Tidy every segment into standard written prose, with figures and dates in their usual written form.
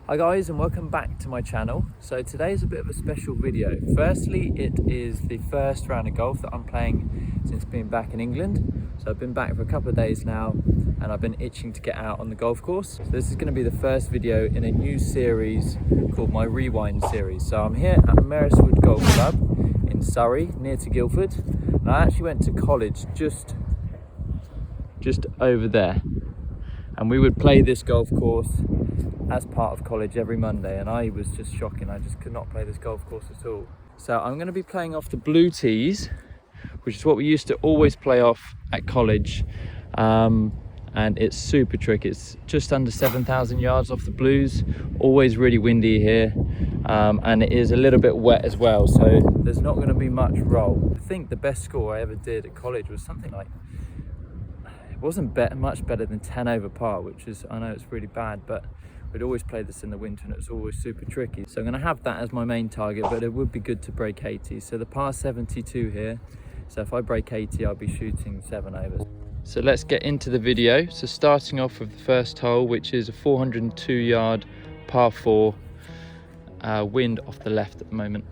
Hi guys, and welcome back to my channel. So today is a bit of a special video. Firstly, it is the first round of golf that I'm playing since being back in England. So I've been back for a couple of days now and I've been itching to get out on the golf course. So this is going to be the first video in a new series called my Rewind series. So I'm here at Merrist Wood Golf Club in Surrey, near to Guildford. And I actually went to college just over there. And we would play this golf course as part of college every Monday, and I was just shocking. I just could not play this golf course at all. So I'm going to be playing off the blue tees, which is what we used to always play off at college, and it's super tricky. It's just under 7,000 yards off the blues, always really windy here, and it is a little bit wet as well, so there's not going to be much roll. I think the best score I ever did at college was something like, it wasn't much better than 10 over par, which is, I know it's really bad, but we'd always play this in the winter and it's always super tricky. So I'm going to have that as my main target, but it would be good to break 80. So the par 72 here. So if I break 80, I'll be shooting 7 overs. So let's get into the video. So starting off with the first hole, which is a 402 yard par 4, wind off the left at the moment.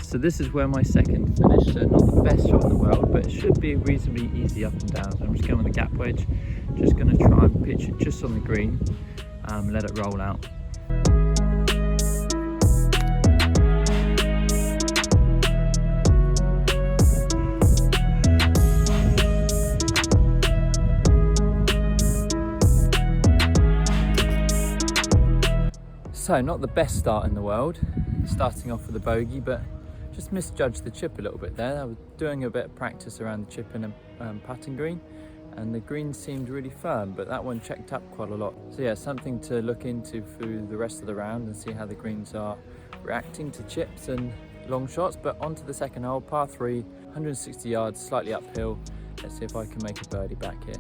So this is where my second finished, so not the best shot in the world, but it should be reasonably easy up and down. So I'm just going with the gap wedge, just going to try and pitch it just on the green, let it roll out. So not the best start in the world, starting off with a bogey, but just misjudged the chip a little bit there. I was doing a bit of practice around the chip in a putting green, and the green seemed really firm, but that one checked up quite a lot. So yeah, something to look into through the rest of the round and see how the greens are reacting to chips and long shots. But on to the second hole, par 3, 160 yards, slightly uphill. Let's see if I can make a birdie back here.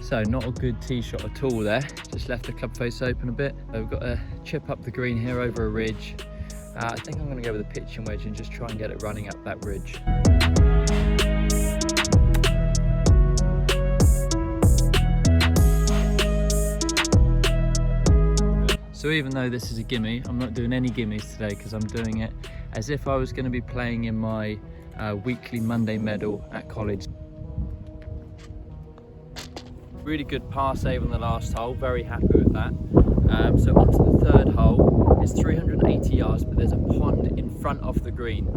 So not a good tee shot at all there, just left the club face open a bit. We've got a chip up the green here over a ridge. I think I'm going to go with a pitching wedge and just try and get it running up that ridge. So even though this is a gimme, I'm not doing any gimmies today because I'm doing it as if I was going to be playing in my weekly Monday medal at college. Really good par save on the last hole, very happy with that. So on to the third hole. It's 380 yards, but there's a pond in front of the green.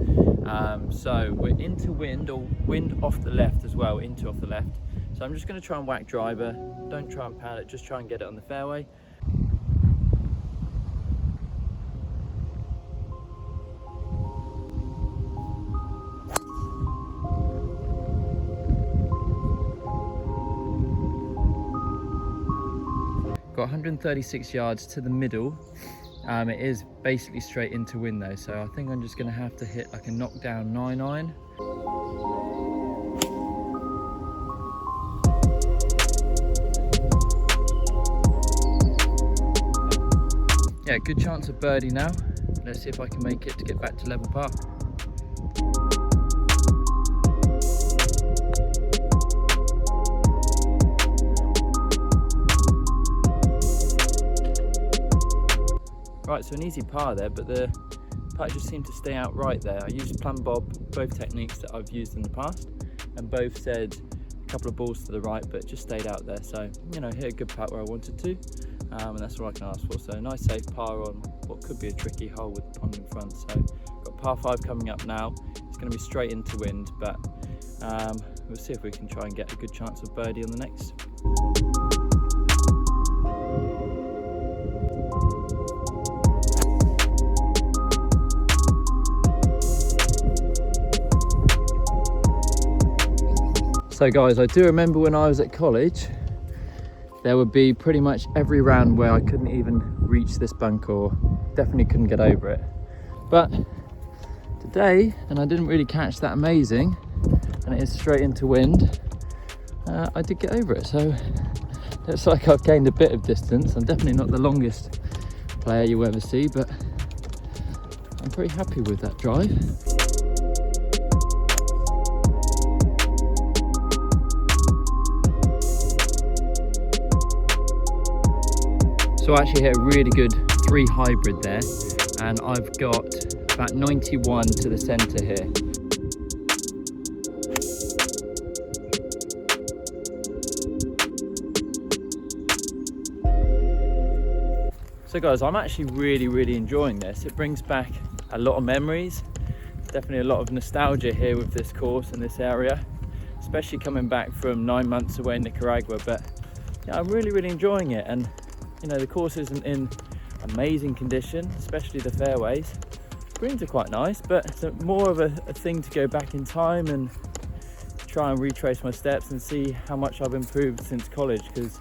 So we're into wind, or wind off the left as well, into off the left. So I'm just going to try and whack driver. Don't try and pound it, just try and get it on the fairway. Got 136 yards to the middle. It is basically straight into wind though, so I think I'm just going to have to hit like a knockdown 9-iron. Yeah, good chance of birdie now. Let's see if I can make it to get back to level par. Right, so an easy par there, but the putt just seemed to stay out right there. I used plumb bob, both techniques that I've used in the past, and both said a couple of balls to the right, but it just stayed out there. So, you know, hit a good putt where I wanted to, and that's all I can ask for. So nice safe par on what could be a tricky hole with the pond in front. So got par 5 coming up now. It's going to be straight into wind, but we'll see if we can try and get a good chance of birdie on the next. So guys, I do remember when I was at college, there would be pretty much every round where I couldn't even reach this bunker, or definitely couldn't get over it. But today, and I didn't really catch that amazing, and it is straight into wind, I did get over it. So looks like I've gained a bit of distance. I'm definitely not the longest player you ever see, but I'm pretty happy with that drive. So I actually hit a really good 3 hybrid there, and I've got about 91 to the centre here. So guys, I'm actually really enjoying this. It brings back a lot of memories, definitely a lot of nostalgia here with this course and this area, especially coming back from 9 months away in Nicaragua. But yeah, I'm really enjoying it. And you know, the course isn't in amazing condition, especially the fairways. Greens are quite nice, but it's more of a thing to go back in time and try and retrace my steps and see how much I've improved since college, because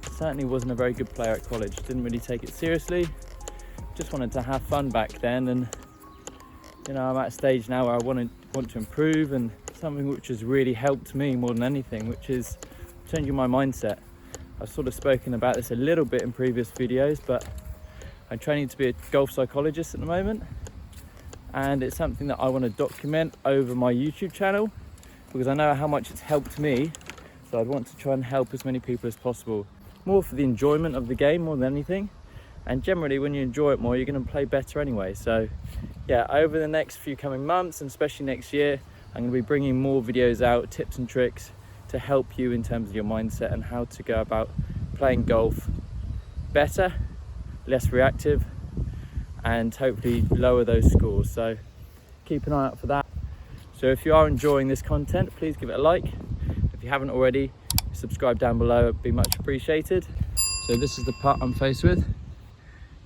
I certainly wasn't a very good player at college. Didn't really take it seriously, just wanted to have fun back then. And you know, I'm at a stage now where I want to improve, and something which has really helped me more than anything, which is changing my mindset. I've sort of spoken about this a little bit in previous videos, but I'm training to be a golf psychologist at the moment, and it's something that I want to document over my YouTube channel, because I know how much it's helped me. So I'd want to try and help as many people as possible, more for the enjoyment of the game more than anything. And generally, when you enjoy it more, you're going to play better anyway. So yeah, over the next few coming months, and especially next year, I'm going to be bringing more videos out, tips and tricks to help you in terms of your mindset and how to go about playing golf better, less reactive, and hopefully lower those scores. So keep an eye out for that. So if you are enjoying this content, please give it a like. If you haven't already, subscribe down below, it'd be much appreciated. So this is the putt I'm faced with.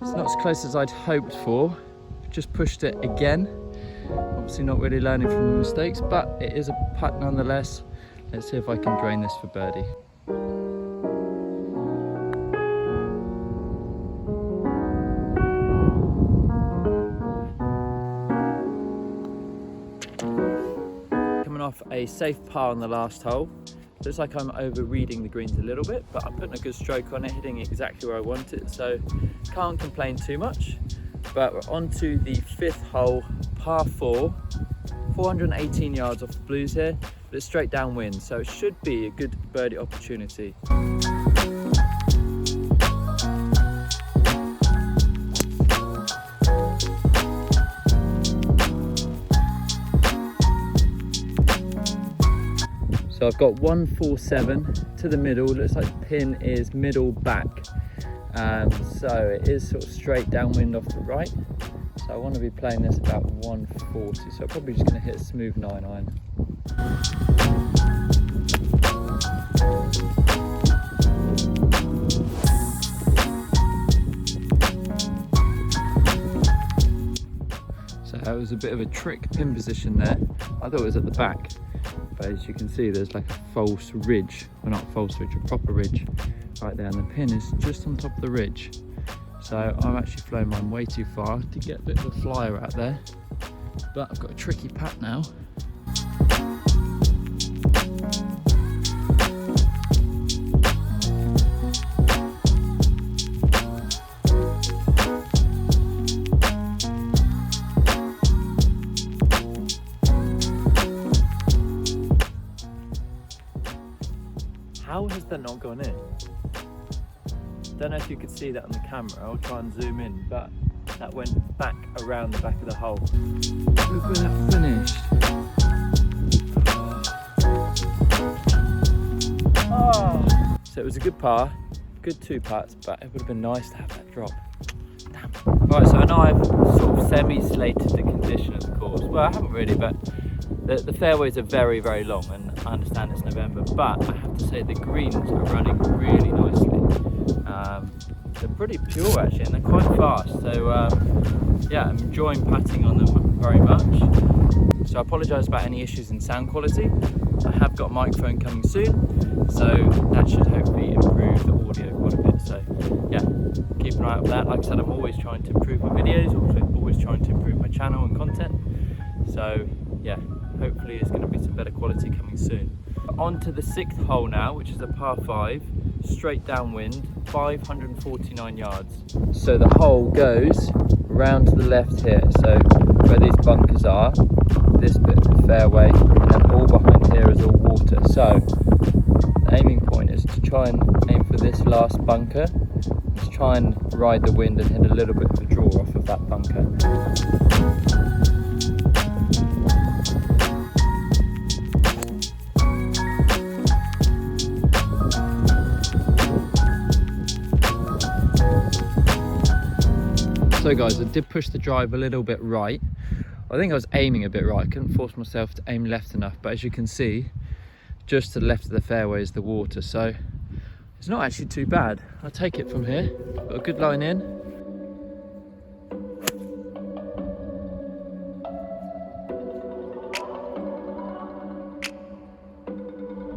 It's not as close as I'd hoped for. Just pushed it again. Obviously not really learning from the mistakes, but it is a putt nonetheless. Let's see if I can drain this for birdie. Coming off a safe par on the last hole. Looks like I'm over reading the greens a little bit, but I'm putting a good stroke on it, hitting exactly where I want it, so can't complain too much. But we're on to the 5th hole, par 4, 418 yards off the blues here, but it's straight downwind, so it should be a good birdie opportunity. So I've got 147 to the middle. Looks like the pin is middle back. So it is sort of straight downwind off the right. So I want to be playing this about 140. So I'm probably just going to hit a smooth 9-iron. So that was a bit of a trick pin position there. I thought it was at the back. But as you can see, there's like a false ridge, well not a false ridge, a proper ridge right there, and the pin is just on top of the ridge. So I'm actually flown mine way too far to get a bit of a flyer out there, but I've got a tricky putt now. How has that not gone in? Don't know if you could see that on the camera. I'll try and zoom in, but that went back around the back of the hole. Look where that finished. Oh. So it was a good par, good 2 putts, but it would have been nice to have that drop. Damn. Right, so I know I've sort of semi-slated the condition of the course. Well, I haven't really, but the fairways are very long, and I understand it's November, but I have to say the greens are running really nicely. They're pretty pure actually, and they're quite fast. So yeah, I'm enjoying putting on them very much. So I apologise about any issues in sound quality, I have got a microphone coming soon, so that should hopefully improve the audio quite a bit. So yeah, keep an eye out for that. Like I said, I'm always trying to improve my videos, always trying to improve my channel and content. So yeah, hopefully there's going to be some better quality coming soon. On to the 6th hole now, which is a par 5, straight downwind, 549 yards. So the hole goes round to the left here, so where these bunkers are, this bit of the fairway, and then all behind here is all water. So the aiming point is to try and aim for this last bunker, just try and ride the wind and hit a little bit of a draw off of that bunker. So guys, I did push the drive a little bit right. I think I was aiming a bit right. I couldn't force myself to aim left enough, but as you can see, just to the left of the fairway is the water, so it's not actually too bad. I'll take it from here. Got a good line in.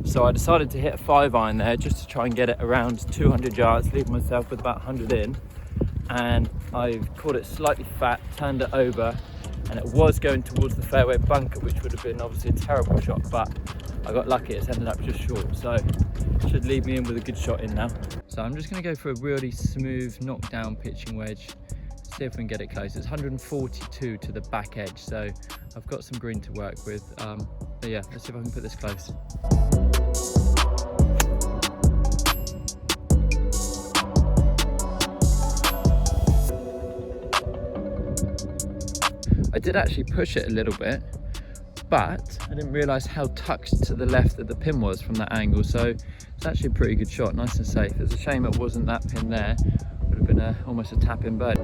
So I decided to hit a 5-iron there just to try and get it around 200 yards, leave myself with about 100 in. And I've caught it slightly fat, turned it over, and it was going towards the fairway bunker, which would have been obviously a terrible shot, but I got lucky, it's ended up just short, so it should leave me in with a good shot in now. So I'm just going to go for a really smooth knockdown pitching wedge, see if we can get it close. It's 142 to the back edge, so I've got some green to work with, but yeah, let's see if I can put this close. I did actually push it a little bit, but I didn't realise how tucked to the left that the pin was from that angle, so it's actually a pretty good shot, nice and safe. It's a shame it wasn't that pin there, would have been almost a tap-in bird.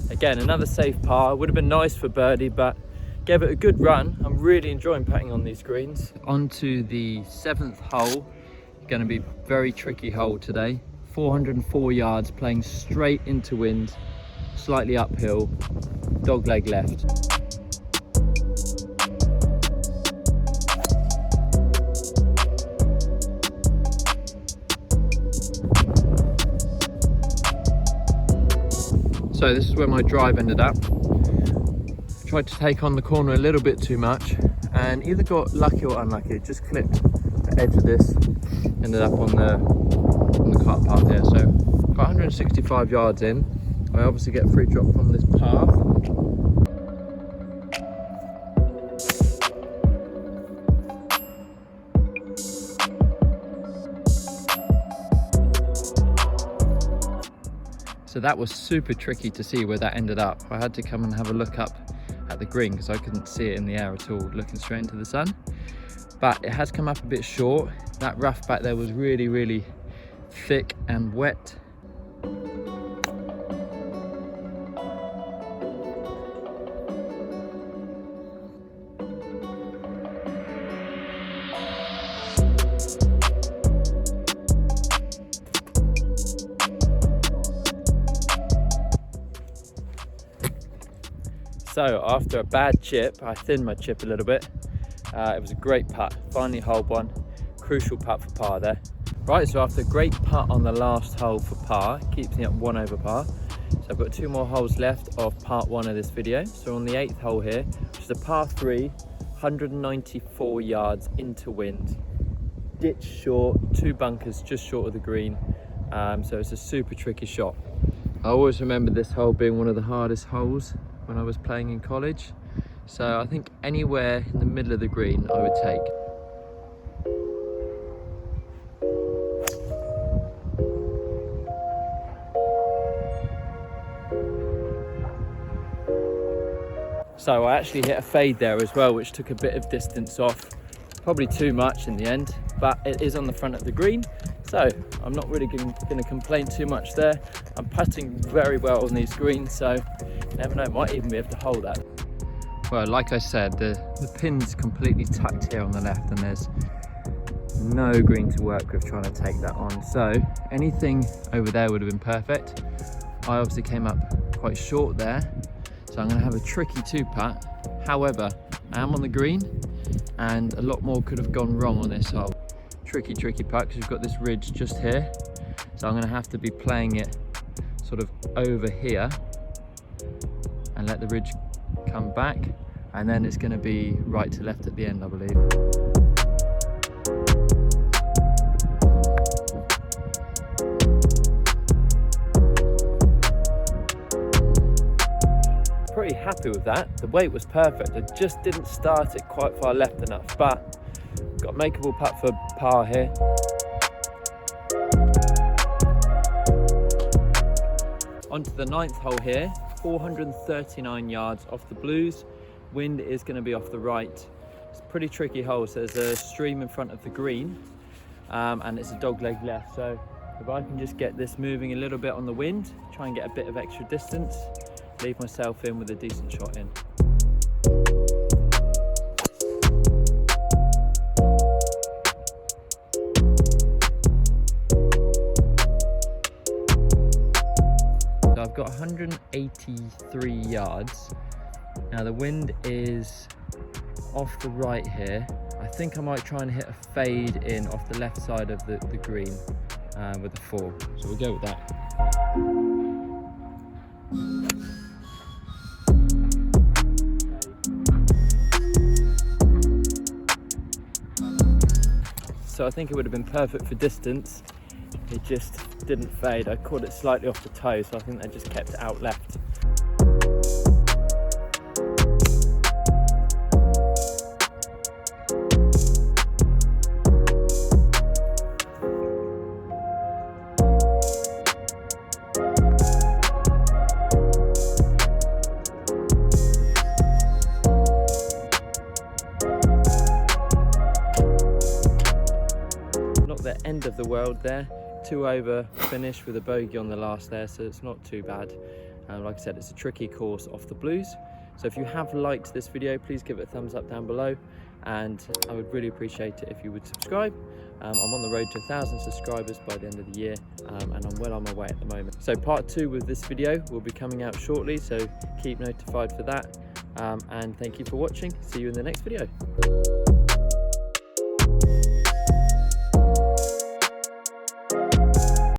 Again, another safe par, would have been nice for birdie, but gave it a good run. I'm really enjoying putting on these greens. On to the 7th hole. Going to be a very tricky hole today. 404 yards, playing straight into wind, slightly uphill, dog leg left. So this is where my drive ended up. Tried to take on the corner a little bit too much and either got lucky or unlucky. It just clipped the edge of this, ended up on the cart path there. So got 165 yards in. I obviously get a free drop from this path. So that was super tricky to see where that ended up. I had to come and have a look up at the green because I couldn't see it in the air at all, looking straight into the sun. But it has come up a bit short. That rough back there was really, really thick and wet. So after a bad chip, I thinned my chip a little bit. It was a great putt, finally holed one. Crucial putt for par there. Right, so after a great putt on the last hole for par, keeps me at 1 over par. So I've got 2 more holes left of part 1 of this video. So on the 8th hole here, which is a par 3, 194 yards into wind. Ditch short, 2 bunkers just short of the green. So it's a super tricky shot. I always remember this hole being one of the hardest holes when I was playing in college. So I think anywhere in the middle of the green I would take. So I actually hit a fade there as well, which took a bit of distance off. Probably too much in the end, but it is on the front of the green. So I'm not really going to complain too much there. I'm putting very well on these greens, so you never know, might even be able to hold that. Well, like I said, the pin's completely tucked here on the left, and there's no green to work with trying to take that on. So anything over there would have been perfect. I obviously came up quite short there, so I'm going to have a tricky 2-putt. However, I am on the green and a lot more could have gone wrong on this hole. Tricky putt because we've got this ridge just here, so I'm going to have to be playing it sort of over here and let the ridge come back, and then it's going to be right to left at the end, I believe. Pretty happy with that. The weight was perfect. I just didn't start it quite far left enough, but got a makeable putt for par here. Onto the 9th hole here, 439 yards off the blues. Wind is going to be off the right. It's a pretty tricky hole, so there's a stream in front of the green, and it's a dog leg left. So if I can just get this moving a little bit on the wind, try and get a bit of extra distance, leave myself in with a decent shot in. So I've got 183 yards. Now the wind is off the right here. I think I might try and hit a fade in off the left side of the green with a 4. So we'll go with that. So I think it would have been perfect for distance. It just didn't fade. I caught it slightly off the toe, so I think I just kept it out left. Not the end of the world there. 2 over finish with a bogey on the last there, so it's not too bad. Like I said, it's a tricky course off the blues. So if you have liked this video, please give it a thumbs up down below, and I would really appreciate it if you would subscribe. I'm on the road to 1,000 subscribers by the end of the year, and I'm well on my way at the moment. So part 2 with this video will be coming out shortly, so keep notified for that. And thank you for watching. See you in the next video.